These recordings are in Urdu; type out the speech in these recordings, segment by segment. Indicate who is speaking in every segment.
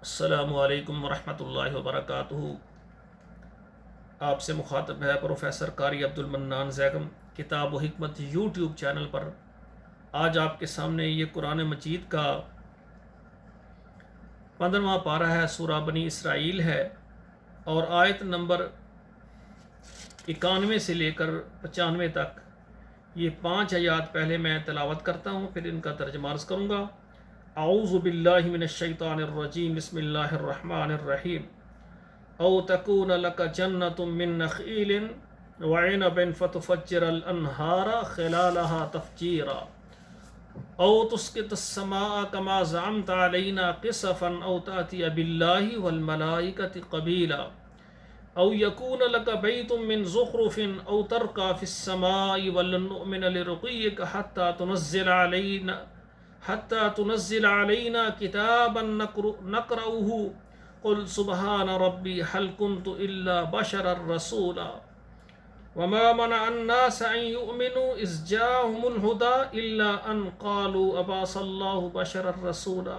Speaker 1: السلام علیکم ورحمۃ اللہ وبرکاتہ۔ آپ سے مخاطب ہے پروفیسر قاری عبد المنان زیغم، کتاب و حکمت یوٹیوب چینل پر۔ آج آپ کے سامنے یہ قرآن مجید کا 15واں پارہ ہے، سورہ بنی اسرائیل ہے، اور آیت نمبر 91 سے لے کر 95 تک یہ 5 آیات پہلے میں تلاوت کرتا ہوں، پھر ان کا ترجمہ عرض کروں گا۔ اعوذ باللہ من الشیطان الرجیم، بسم اللہ الرحمن الرحیم۔ او تکون لک جنت من نخیل وعنب فتفجر الانہار خلالها تفجیرا او تسقط السماء كما زعمت علینا قصفا او تأتی باللہ والملائکۃ قبیلا او یکون لک بیت من زخرف او ترقى في السماء ولن نؤمن لرقیک حتى تنزل علينا كتابا نقرأه قل سبحان ربي هل كنت إلا بشرا رسولا وما منع الناس أن يؤمنوا إذ جاءهم الهدى إلا أن قالوا أبعث الله بشرا رسولا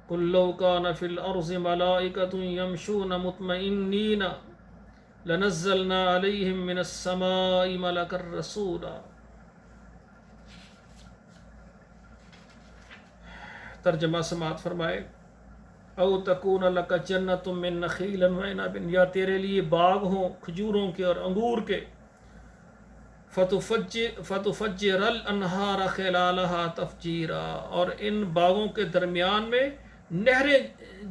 Speaker 1: قل لو كان في الأرض ملائكة يمشون مطمئنين لنزلنا عليهم من السماء ملكا رسولا۔ ترجمہ سماعت فرمائے۔ او تکون لک جنت من نخیل وعنب، یا تیرے لیے باغ ہوں کھجوروں کے اور انگور کے، فتفجر الانہار خلالها تفجیرا، اور ان باغوں کے درمیان میں نہریں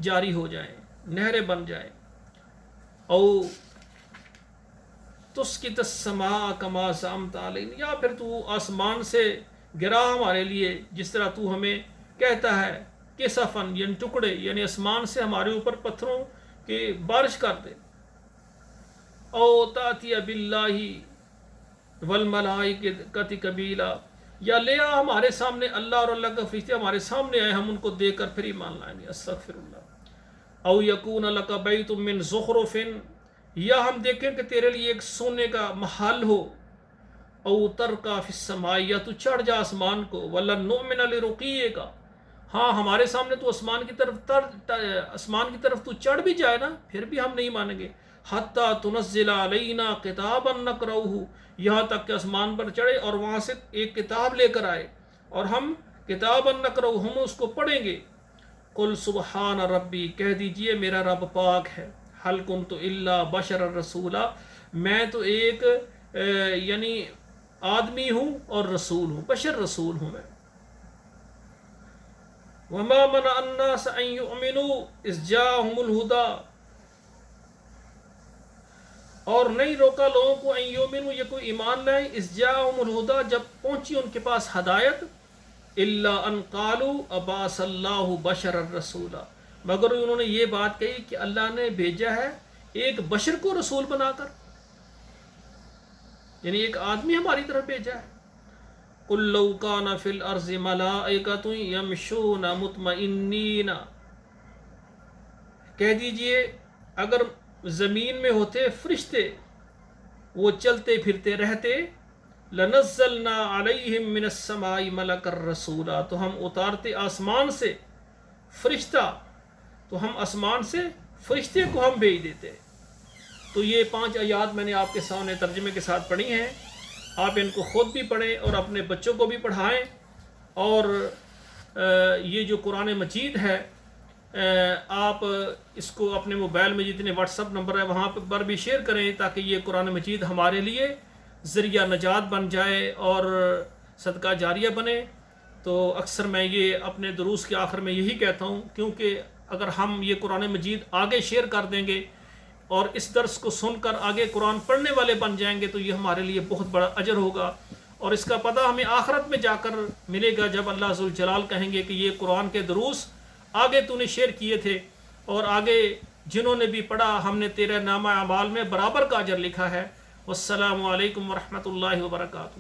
Speaker 1: جاری ہو جائیں، نہریں بن جائیں۔ او تسقط السماء كما زعمت علینا، یا پھر تو آسمان سے گرا ہمارے لیے جس طرح تو ہمیں کہتا ہے، کسفن یعنی ٹکڑے، یعنی آسمان سے ہمارے اوپر پتھروں کی بارش کر دے۔ او تأتی باللہ والملائکۃ قبیلا، یا لے آ ہمارے سامنے اللہ اور اللہ کا فرشتے ہمارے سامنے آئے، ہم ان کو دیکھ کر پھر ایمان لائیں گے۔ استغفر اللہ۔ او یکون لک بیت من زخرف، یا ہم دیکھیں کہ تیرے لیے ایک سونے کا محل ہو۔ او ترقى فی السماء، یا تو چڑھ جا آسمان کو، ولن نؤمن لرقیک، ہاں ہمارے سامنے تو آسمان کی طرف تو چڑھ بھی جائے نا، پھر بھی ہم نہیں مانیں گے۔ حتی تنزل علینا کتابا نقرؤہ، یہاں تک کہ آسمان پر چڑھے اور وہاں سے ایک کتاب لے کر آئے اور ہم کتابا نقرؤہ، ہم اس کو پڑھیں گے۔ قل سبحان ربی، کہہ دیجئے میرا رب پاک ہے۔ هل كنت الا بشر رسولا، میں تو ایک یعنی آدمی ہوں اور رسول ہوں، بشر رسول ہوں میں۔ وما منع الناس ان يؤمنوا اذ جاءهم الهدى، اور نہیں روکا لوگوں کو ان یؤمنوا، یہ کوئی ایمان لائیں، اذ جاءهم الهدى، جب پہنچی ان کے پاس ہدایت، الا ان قالوا ابعث الله بشرا رسولا، مگر انہوں نے یہ بات کہی کہ اللہ نے بھیجا ہے ایک بشر کو رسول بنا کر، یعنی ایک آدمی ہماری طرف بھیجا ہے۔ قل لو كان في الارض ملائکۃ یمشون مطمئنین، کہہ دیجئے اگر زمین میں ہوتے فرشتے وہ چلتے پھرتے رہتے، لنزلنا علیہم من السماء ملکا رسولا، تو ہم اتارتے آسمان سے فرشتہ، تو ہم آسمان سے فرشتے کو ہم بھیج دیتے۔ تو یہ 5 آیات میں نے آپ کے سامنے ترجمے کے ساتھ پڑھی ہیں، آپ ان کو خود بھی پڑھیں اور اپنے بچوں کو بھی پڑھائیں، اور یہ جو قرآن مجید ہے آپ اس کو اپنے موبائل میں جتنے واٹس اپ نمبر ہے وہاں پر بھی شیئر کریں، تاکہ یہ قرآن مجید ہمارے لیے ذریعہ نجات بن جائے اور صدقہ جاریہ بنے۔ تو اکثر میں یہ اپنے دروس کے آخر میں یہی کہتا ہوں، کیونکہ اگر ہم یہ قرآن مجید آگے شیئر کر دیں گے اور اس درس کو سن کر آگے قرآن پڑھنے والے بن جائیں گے تو یہ ہمارے لیے بہت بڑا اجر ہوگا، اور اس کا پتہ ہمیں آخرت میں جا کر ملے گا، جب اللہ ذوالجلال کہیں گے کہ یہ قرآن کے دروس آگے تو نے شیئر کیے تھے، اور آگے جنہوں نے بھی پڑھا ہم نے تیرے نامہ اعمال میں برابر کا اجر لکھا ہے۔ والسلام علیکم ورحمۃ اللہ وبرکاتہ۔